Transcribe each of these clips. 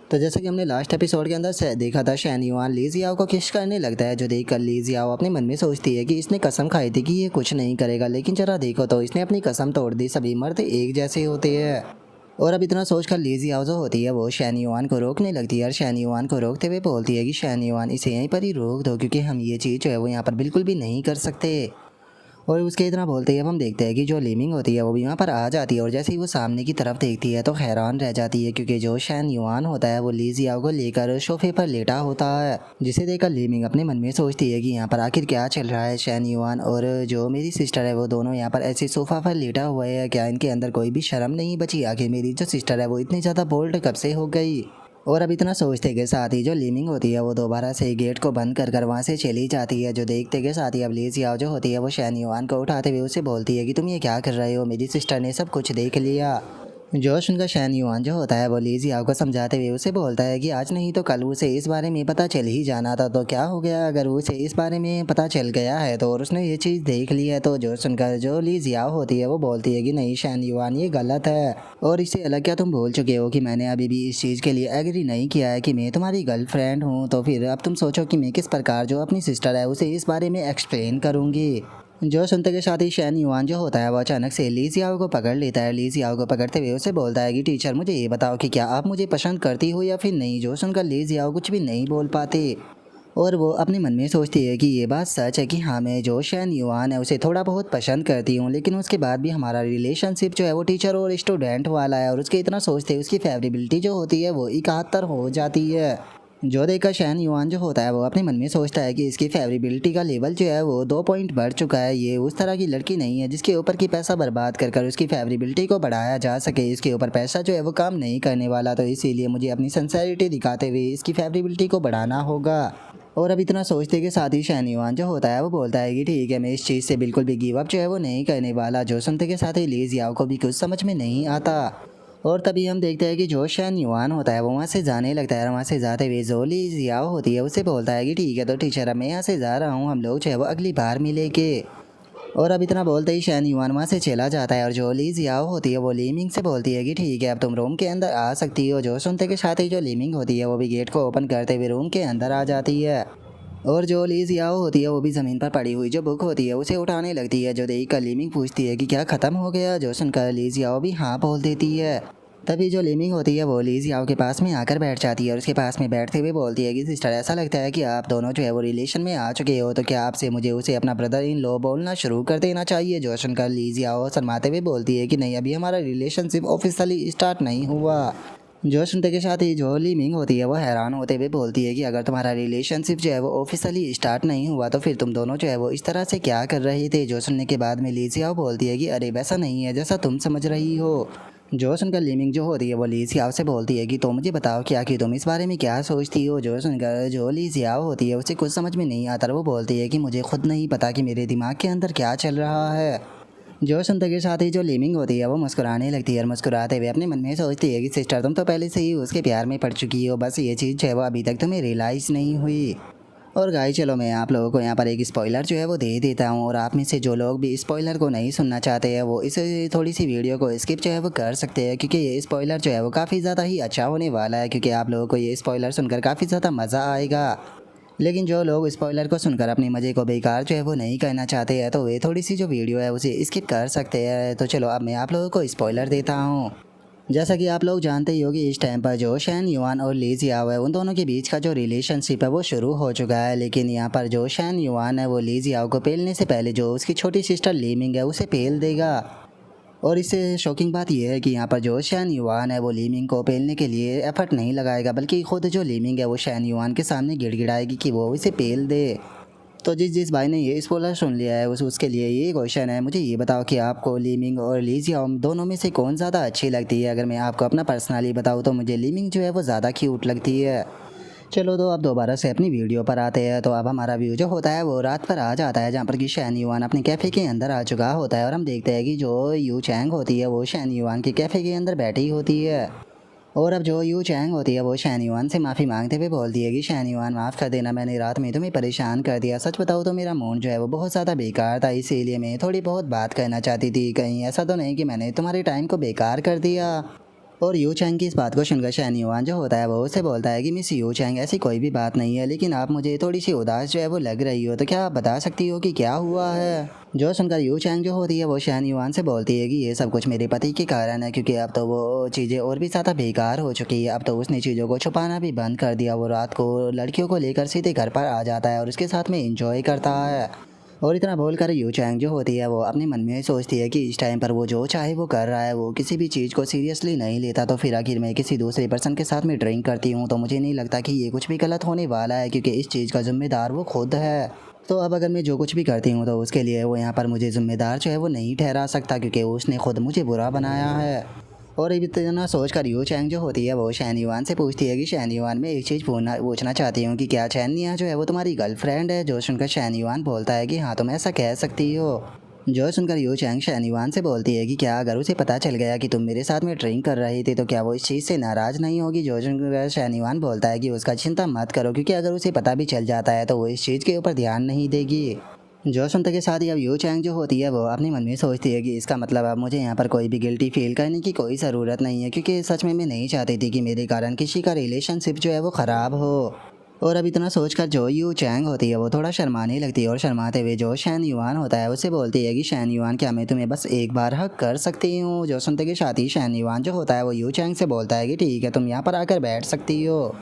तो जैसा कि हमने लास्ट एपिसोड के अंदर से देखा था, शैन युआन ली जियाओ को किस करने लगता है, जो देखकर ली जियाओ अपने मन में सोचती है कि इसने कसम खाई थी कि ये कुछ नहीं करेगा, लेकिन जरा देखो तो इसने अपनी कसम तोड़ दी। सभी मर्द एक जैसे होते हैं। और अब इतना सोचकर ली जियाओ जो होती है वो शैन युआन को रोकने लगती है और शैन युआन को रोकते हुए बोलती है कि शैन युआन इसे यहीं पर ही रोक दो, क्योंकि हम ये चीज़ जो है वो यहाँ पर बिल्कुल भी नहीं कर सकते। और उसके इतना बोलते ही अब हम देखते हैं कि जो लीमिंग होती है वो भी वहाँ पर आ जाती है और जैसे ही वो सामने की तरफ देखती है तो हैरान रह जाती है, क्योंकि जो शैन युआन होता है वो ली जियाओ को लेकर सोफे पर लेटा होता है। जिसे देखकर लीमिंग अपने मन में सोचती है कि यहाँ पर आखिर क्या चल रहा है। शैन युआन और जो मेरी सिस्टर है वो दोनों यहाँ पर ऐसे सोफा पर लेटा हुआ है, क्या इनके अंदर कोई भी शर्म नहीं बची? आखिर मेरी जो सिस्टर है वो इतनी ज़्यादा बोल्ड कब से हो गई? और अब इतना सोचते के साथ ही जो लीमिंग होती है वो दोबारा से गेट को बंद कर वहाँ से चली जाती है। जो देखते के साथ ही अब ली जियाओ जो होती है वो शैन युआन को उठाते हुए उसे बोलती है कि तुम ये क्या कर रहे हो, मेरी सिस्टर ने सब कुछ देख लिया। जो सुनकर शैन युआन जो होता है वो ली जियाओ को समझाते हुए उसे बोलता है कि आज नहीं तो कल उसे इस बारे में पता चल ही जाना था, तो क्या हो गया अगर उसे इस बारे में पता चल गया है तो, और उसने ये चीज़ देख ली है तो। जो सुनकर जो ली जियाओ होती है वो बोलती है कि नहीं शैन युआन ये गलत है, और इससे अलग क्या तुम भूल चुके हो कि मैंने अभी भी इस चीज़ के लिए एग्री नहीं किया है कि मैं तुम्हारी गर्लफ्रेंड हूँ, तो फिर अब तुम सोचो कि मैं किस प्रकार जो अपनी सिस्टर है उसे इस बारे में एक्सप्लेन करूँगी। जो सुनते के साथ ही शैन युआन जो होता है वो अचानक से ली जियाओ को पकड़ लेता है। ली जियाओ को पकड़ते हुए उसे बोलता है कि टीचर मुझे ये बताओ कि क्या आप मुझे पसंद करती हो या फिर नहीं। जो सुनकर ली जियाओ कुछ भी नहीं बोल पाते और वो अपने मन में सोचती है कि ये बात सच है कि हाँ मैं जो शैन युआन है उसे थोड़ा बहुत पसंद करती हूँ, लेकिन उसके बाद भी हमारा रिलेशनशिप जो है वो टीचर और स्टूडेंट वाला है। और उसके इतना सोचते ही उसकी फेवरेबिलिटी जो होती है वो 71 हो जाती है। जो देखकर शैन युआन जो होता है वो अपने मन में सोचता है कि इसकी फेवरेबिलिटी का लेवल जो है वो 2 पॉइंट बढ़ चुका है। ये उस तरह की लड़की नहीं है जिसके ऊपर की पैसा बर्बाद कर उसकी फेवरेबिलिटी को बढ़ाया जा सके। इसके ऊपर पैसा जो है वो काम नहीं करने वाला, तो इसीलिए मुझे अपनी सिंसेरिटी दिखाते हुए इसकी फेवरेबिलिटी को बढ़ाना होगा। और अब इतना सोचते के साथ ही शैन युआन जो होता है वो बोलता है कि ठीक है मैं इस चीज़ से बिल्कुल भी गिव अप जो है वो नहीं करने वाला। जो सुनते के साथ ही ली जियाओ को भी कुछ समझ में नहीं आता। और तभी हम देखते हैं कि जो शैन युआन होता है वो वहाँ से जाने लगता है और वहाँ से जाते हुए जो ली जियाओ होती है उसे बोलता है कि ठीक है तो टीचर अब मैं यहाँ से जा रहा हूँ, हम लोग जो है वो अगली बार मिलेंगे। और अब इतना बोलते ही शैन युआन वहाँ से चला जाता है और जो ली जियाओ होती है वो लीमिंग से बोलती है कि ठीक है अब तुम रूम के अंदर आ सकती हो। जो सुनते के साथ ही जो लीमिंग होती है वो भी गेट को ओपन करते हुए रूम के अंदर आ जाती है। और जो ली जियाओ होती है वो भी ज़मीन पर पड़ी हुई जो बुक होती है उसे उठाने लगती है। जो देखकर लीमिंग पूछती है कि क्या ख़त्म हो गया। जो सुनकर ली जियाओ भी हाँ बोल देती है। तभी जो लीमिंग होती है वो ली जियाओ के पास में आकर बैठ जाती है और उसके पास में बैठते हुए बोलती है कि सिस्टर ऐसा लगता है कि आप दोनों जो है वो रिलेशन में आ चुके हो, तो क्या आपसे मुझे उसे अपना ब्रदर इन लो बोलना शुरू कर देना चाहिए। जो सुनकर ली जियाओ शर्माते हुए बोलती है कि नहीं अभी हमारा रिलेशनशिप ऑफिशियली स्टार्ट नहीं हुआ। जो सुनते के साथ ही जो लीमिंग होती है वो हैरान होते हुए बोलती है कि अगर तुम्हारा रिलेशनशिप जो है वो ऑफिशियली स्टार्ट नहीं हुआ तो फिर तुम दोनों जो है वो इस तरह से क्या कर रहे थे। जो सुनने के बाद में ली जियाओ बोलती है कि अरे वैसा नहीं है जैसा तुम समझ रही हो। जो सुनकर लीमिंग जो होती है वो ली जियाओ से बोलती है कि तो मुझे बताओ क्या कि तुम इस बारे में क्या सोचती हो। जो सुनकर जो ली जियाओ होती है उसे कुछ समझ में नहीं आता, वो बोलती है कि मुझे खुद नहीं पता कि मेरे दिमाग के अंदर क्या चल रहा है। जो सुनते के साथ ही जो लीमिंग होती है वो मुस्कुराने लगती है और मुस्कुराते हुए अपने मन में सोचती है कि सिस्टर तुम तो पहले से ही उसके प्यार में पड़ चुकी हो, बस ये चीज़ जो है वो अभी तक तुम्हें रियलाइज़ नहीं हुई। और गाइस चलो मैं आप लोगों को यहाँ पर एक स्पॉइलर जो है वो दे देता हूँ, और आप में से जो लोग भी स्पॉइलर को नहीं सुनना चाहते हैं वो इस थोड़ी सी वीडियो को स्किप जो है वो कर सकते हैं, क्योंकि ये स्पॉइलर जो है वो काफ़ी ज़्यादा ही अच्छा होने वाला है, क्योंकि आप लोगों को ये स्पॉइलर सुनकर काफ़ी ज़्यादा मज़ा आएगा। लेकिन जो लोग स्पॉइलर को सुनकर अपने मज़े को बेकार जो है वो नहीं करना चाहते हैं तो वे थोड़ी सी जो वीडियो है उसे स्किप कर सकते हैं। तो चलो अब मैं आप लोगों को स्पॉइलर देता हूँ। जैसा कि आप लोग जानते ही हो कि इस टाइम पर जो शैन युआन और ली जियाओ है उन दोनों के बीच का जो रिलेशनशिप है वो शुरू हो चुका है। लेकिन यहाँ पर जो शैन युआन है वो ली जियाओ को पेलने से पहले जो उसकी छोटी सिस्टर लीमिंग है उसे पेल देगा। और इससे शॉकिंग बात यह है कि यहाँ पर जो शैन युआन है वो लीमिंग को पेलने के लिए एफर्ट नहीं लगाएगा, बल्कि खुद जो लीमिंग है वो शैन युआन के सामने गिड़गिड़ाएगी कि वो इसे पेल दे। तो जिस जिस भाई ने ये स्पॉइलर सुन लिया है उसके लिए ये क्वेश्चन है, मुझे ये बताओ कि आपको लीमिंग और ली जियाओ दोनों में से कौन ज़्यादा अच्छी लगती है। अगर मैं आपको अपना पर्सनली बताऊँ तो मुझे लीमिंग जो है वो ज़्यादा क्यूट लगती है। चलो तो अब दोबारा से अपनी वीडियो पर आते हैं। तो अब हमारा व्यू जो होता है वो रात पर आ जाता है, जहाँ पर कि शैन युआन अपने कैफ़े के अंदर आ चुका होता है और हम देखते हैं कि जो यू चैंग होती है वो शैन युआन के कैफ़े के अंदर बैठी होती है। और अब जो यू चैंग होती है वो शैन युआन से माफ़ी मांगते हुए बोलती है कि शैन युआन माफ़ कर देना, मैंने रात में तुम्हें परेशान कर दिया। सच बताऊँ तो मेरा मूड जो है वो बहुत ज़्यादा बेकार था, इसीलिए मैं थोड़ी बहुत बात करना चाहती थी। कहीं ऐसा तो नहीं कि मैंने तुम्हारे टाइम को बेकार कर दिया। और यू चैंग की इस बात को सुनकर शैन युआन जो होता है वो उससे बोलता है कि मिस यू चैंग ऐसी कोई भी बात नहीं है, लेकिन आप मुझे थोड़ी सी उदास जो है वो लग रही हो, तो क्या आप बता सकती हो कि क्या हुआ है। जो सुनकर यू चैंग जो होती है वो शैन युआन से बोलती है कि ये सब कुछ मेरे पति के कारण है, क्योंकि अब तो वो चीज़ें और भी ज़्यादा बेकार हो चुकी है। अब तो उसने चीज़ों को छुपाना भी बंद कर दिया। वो रात को लड़कियों को लेकर सीधे घर पर आ जाता है और उसके साथ में इंजॉय करता है। और इतना बोलकर यू चैंग जो होती है वो अपने मन में सोचती है कि इस टाइम पर वो जो चाहे वो कर रहा है, वो किसी भी चीज़ को सीरियसली नहीं लेता। तो फिर आखिर मैं किसी दूसरे पर्सन के साथ में ड्रिंक करती हूँ तो मुझे नहीं लगता कि ये कुछ भी गलत होने वाला है, क्योंकि इस चीज़ का जिम्मेदार वो खुद है। तो अब अगर मैं जो कुछ भी करती हूँ तो उसके लिए वो यहाँ पर मुझे ज़िम्मेदार जो है वो नहीं ठहरा सकता, क्योंकि उसने खुद मुझे बुरा बनाया है। और इतना सोच कर यू चैंग जो होती है वो शैन युआन से पूछती है कि शैन युआन मैं एक चीज़ पूछना चाहती हूँ कि क्या चैन निया जो है वो तुम्हारी गर्लफ्रेंड है। जो सुनकर शैन युआन बोलता है कि हाँ तुम ऐसा कह सकती हो। जो सुनकर यू चैंग शैन युआन से बोलती है कि क्या अगर उसे पता चल गया कि तुम मेरे साथ में ड्रिंक कर रही थी तो क्या वो इस चीज़ से नाराज़ नहीं होगी। जो सुनकर शैन युआन बोलता है कि उसका चिंता मत करो, क्योंकि अगर उसे पता भी चल जाता है तो वो इस चीज़ के ऊपर ध्यान नहीं देगी। जो सुनते के साथ ही अब यू चैंग जो होती है वो अपने मन में सोचती है कि इसका मतलब अब मुझे यहाँ पर कोई भी गिल्टी फील करने की कोई ज़रूरत नहीं है, क्योंकि सच में मैं नहीं चाहती थी कि मेरे कारण किसी का रिलेशनशिप जो है वो ख़राब हो। और अब इतना सोचकर जो यू चैंग होती है वो थोड़ा शर्माने लगती है और शर्माते हुए जो शैन युआन होता है उससे बोलती है कि शैन युआन क्या मैं तुम्हें बस एक बार हक कर सकती हूँ। जो सुनते के साथ ही शैन युआन जो होता है वो यू चैंग से बोलता है कि ठीक है तुम यहाँ पर आकर बैठ सकती हो।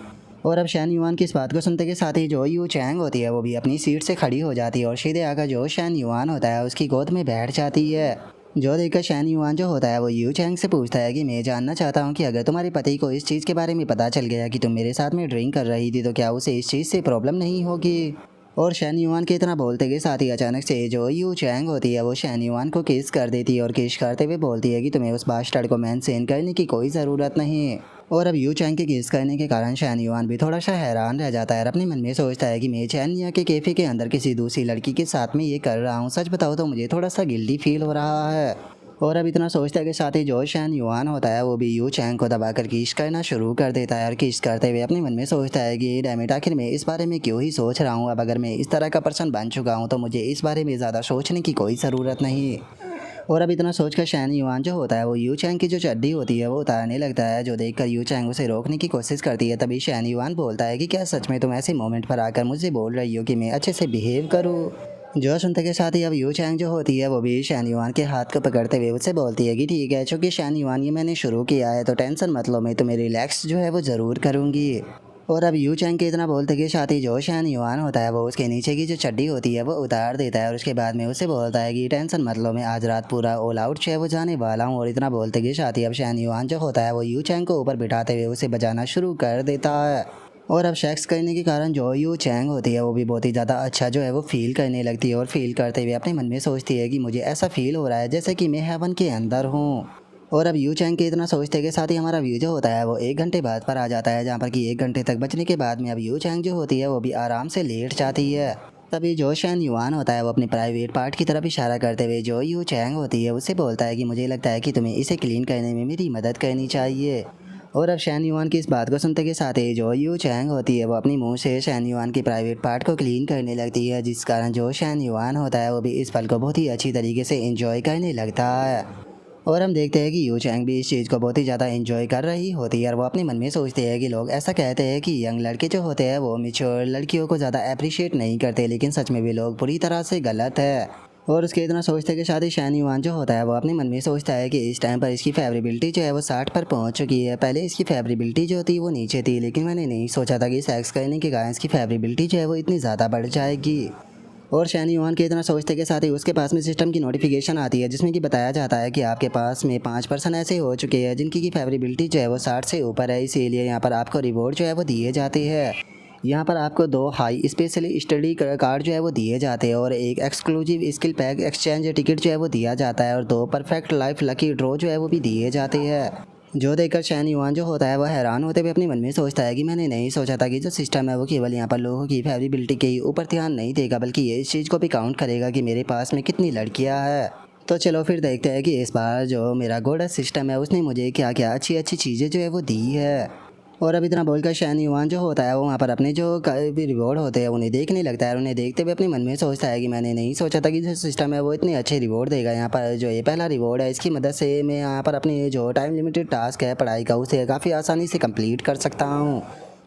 और अब शैन युआन की इस बात को सुनते के साथ ही जो यू चैंग होती है वो भी अपनी सीट से खड़ी हो जाती है और सीधे आकर जो शैन युआन होता है उसकी गोद में बैठ जाती है। जो देखकर शैन युआन जो होता है वो यू चैंग से पूछता है कि मैं जानना चाहता हूँ कि अगर तुम्हारे पति को इस चीज़ के बारे में पता चल गया कि तुम मेरे साथ में ड्रिंक कर रही थी तो क्या उसे इस चीज़ से प्रॉब्लम नहीं होगी। और शैन युआन के इतना बोलते के साथ ही अचानक से जो यू चैंग होती है वो शैन युआन को किस कर देती है और किस करते हुए बोलती है कि तुम्हें उस बास्टर्ड को मेंशन करने की कोई ज़रूरत नहीं। और अब यू चैंग के किस करने के कारण शैन युआन भी थोड़ा सा हैरान रह जाता है और अपने मन में सोचता है कि मैं चैनिया के कैफ़े के अंदर किसी दूसरी लड़की के साथ में ये कर रहा हूँ। सच बताओ तो मुझे थोड़ा सा गिल्टी फील हो रहा है। और अब इतना सोचते के साथ ही जो शैन युआन होता है वो भी यू चैंग को दबाकर किस करना शुरू कर देता है और किस करते हुए अपने मन में सोचता है कि डैमिट आखिर मैं इस बारे में क्यों ही सोच रहा हूँ। अब अगर मैं इस तरह का पर्सन बन चुका हूँ तो मुझे इस बारे में ज़्यादा सोचने की कोई ज़रूरत नहीं। और अब इतना सोचकर शैन युआन जो होता है वो यू चैंग की जो चड्डी होती है वो उतारने लगता है। जो देखकर यू चैंग उसे रोकने की कोशिश करती है तभी शैन युआन बोलता है कि क्या सच में तुम ऐसे मोमेंट पर आकर मुझे बोल रही हो कि मैं अच्छे से बिहेव करूँ। जो सुनते के साथ ही अब यू चैंग जो होती है वो भी शैन युआन के हाथ को पकड़ते हुए उससे बोलती है कि ठीक है चूँकि शैन युआन ये मैंने शुरू किया है तो टेंशन मत लो, मैं तुम्हें रिलैक्स जो है वो ज़रूर करूँगी। और अब यू चैंग के इतना बोलते के साथ ही जो शैन युआन होता है वो उसके नीचे की जो चड्डी होती है वो उतार देता है और उसके बाद में उसे बोलता है कि टेंशन मत लो, मैं आज रात पूरा ऑल आउट जो है वो जाने वाला हूँ। और इतना बोलते के साथ ही अब शैन युआन जो होता है वो यू चैंग को ऊपर बिठाते हुए उसे बजाना शुरू कर देता है। और अब सेक्स करने के कारण जो यू चैंग होती है वो भी बहुत ही ज़्यादा अच्छा जो है वो फील करने लगती है और फील करते हुए अपने मन में सोचती है कि मुझे ऐसा फील हो रहा है जैसे कि मैं हेवन के अंदर हूँ। और अब यू चैंग के इतना सोचते के साथ ही हमारा व्यू जो होता है वो 1 घंटे बाद पर आ जाता है, जहाँ पर कि 1 घंटे तक बचने के बाद में अब यू चैंग जो होती है वो भी आराम से लेट जाती है। तभी जो शैन युआन होता है वो अपने प्राइवेट पार्ट की तरफ इशारा करते हुए जो यू चैंग होती है उससे बोलता है कि मुझे लगता है कि तुम्हें इसे क्लीन करने में मेरी मदद करनी चाहिए। और अब शैन युआन की इस बात को सुनते के साथ ही जो यू चैंग होती है वो अपनी मुंह से शैन युआन के प्राइवेट पार्ट को क्लीन करने लगती है, जिस कारण जो शैन युआन होता है वो भी इस पल को बहुत ही अच्छी तरीके से एंजॉय करने लगता है। और हम देखते हैं कि यू चैंग भी इस चीज़ को बहुत ही ज़्यादा एंजॉय कर रही होती है और वो अपने मन में सोचते हैं कि लोग ऐसा कहते हैं कि यंग लड़के जो होते हैं वो मैच्योर लड़कियों को ज़्यादा अप्रिशिएट नहीं करते, लेकिन सच में भी लोग पूरी तरह से गलत है। और उसके इतना सोचते के साथ ही शैन युआन जो होता है वो अपने मन में सोचता है कि इस टाइम पर इसकी फेवरेबिलिटी जो है वो 60 पर पहुंच चुकी है। पहले इसकी फेवरेबिलिटी जो थी वो नीचे थी, लेकिन मैंने नहीं सोचा था कि सेक्स करने के कारण इसकी फेवरेबिलिटी जो है वो इतनी ज़्यादा बढ़ जाएगी। और शैन युआन के इतना सोचते के साथ ही उसके पास में सिस्टम की नोटिफिकेशन आती है जिसमें कि बताया जाता है कि आपके पास में 5% ऐसे हो चुके हैं जिनकी की फेवरेबिलिटी जो है वो 60 से ऊपर है, इसीलिए यहाँ पर आपको रिवॉर्ड जो है वो दिए जाते हैं। यहाँ पर आपको 2 हाई स्पेशली स्टडी कार्ड जो है वो दिए जाते हैं और एक exclusive skill pack exchange ticket जो है वो दिया जाता है और 2 परफेक्ट लाइफ लकी ड्रॉ जो है वो भी दिए जाते हैं। जो देखकर शैन युआन जो होता है वह हैरान होते हुए अपने मन में सोचता है कि मैंने नहीं सोचा था कि जो सिस्टम है वो केवल यहाँ पर लोगों की फेवरेबिलिटी के ऊपर ध्यान नहीं देगा, बल्कि ये इस चीज़ को भी काउंट करेगा कि मेरे पास में कितनी लड़कियाँ हैं। तो चलो फिर देखते हैं कि इस बार जो मेरा गोल्डन सिस्टम है उसने मुझे क्या क्या अच्छी अच्छी चीज़ें जो है वो दी है। और अब इतना बोलकर शैन युआन जो होता है वो वहाँ पर अपने जो भी रिवॉर्ड होते हैं उन्हें देखने लगता है और उन्हें देखते हुए अपने मन में सोचता है कि मैंने नहीं सोचा था कि जो सिस्टम है वो इतने अच्छे रिवॉर्ड देगा। यहाँ पर जो ये पहला रिवॉर्ड है इसकी मदद से मैं यहाँ पर अपनी जो टाइम लिमिटेड टास्क है पढ़ाई का उसे काफ़ी आसानी से कंप्लीट कर सकता हूँ।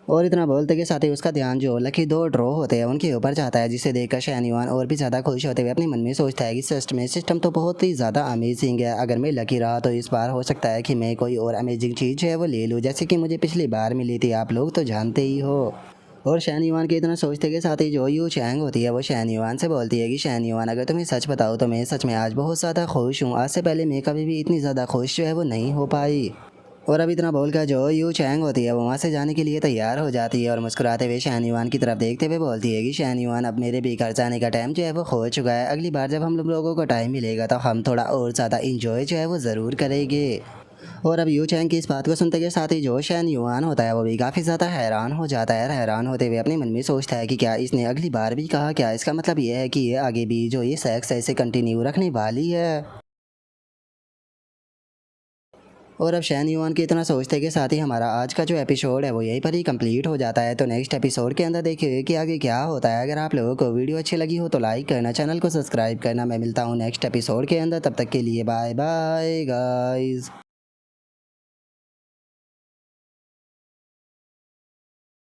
और इतना बोलते के साथ ही उसका ध्यान जो लकी दो ड्रॉ होते हैं उनके ऊपर जाता है, जिसे देखकर शैन युआन और भी ज़्यादा खुश होते हुए अपने मन में सोचता है कि सिस्टम तो बहुत ही ज़्यादा अमेजिंग है। अगर मैं लकी रहा तो इस बार हो सकता है कि मैं कोई और अमेजिंग चीज़ है वो ले लूँ, जैसे कि मुझे पिछली बार मिली थी, आप लोग तो जानते ही हो। और शैन युआन के इतना सोचते के साथ ही जो यू चैंग होती है वो शैन युआन से बोलती है कि शैन युआन, अगर तुम्हें सच बताओ तो मैं सच में आज बहुत ज़्यादा खुश हूँ। आज से पहले मैं कभी भी इतनी ज़्यादा खुश जो है वो नहीं हो पाई। और अब इतना बोलकर जो यू चैंग होती है वो वहाँ से जाने के लिए तैयार हो जाती है और मुस्कुराते हुए शैन युआन की तरफ देखते हुए बोलती है कि शैन युआन, अब मेरे भी घर जाने का टाइम जो है वो हो चुका है। अगली बार जब हम लोगों को टाइम मिलेगा तो हम थोड़ा और ज़्यादा इंजॉय जो है वो ज़रूर करेंगे। और अब यू चैंग की इस बात को सुनते के साथ ही जो शैन युआन होता है वो भी काफ़ी ज़्यादा हैरान हो जाता है। हैरान होते हुए अपने मन में सोचता है कि क्या इसने अगली बार भी कहा, क्या इसका मतलब ये है कि ये आगे भी जो ये सेक्स ऐसे कंटिन्यू रखने वाली है। और अब शैन युआन के इतना सोचते के साथ ही हमारा आज का जो एपिसोड है वो यहीं पर ही कंप्लीट हो जाता है। तो नेक्स्ट एपिसोड के अंदर देखिए कि आगे क्या होता है। अगर आप लोगों को वीडियो अच्छी लगी हो तो लाइक करना, चैनल को सब्सक्राइब करना। मैं मिलता हूँ नेक्स्ट एपिसोड के अंदर, तब तक के लिए बाय बाय गाइस।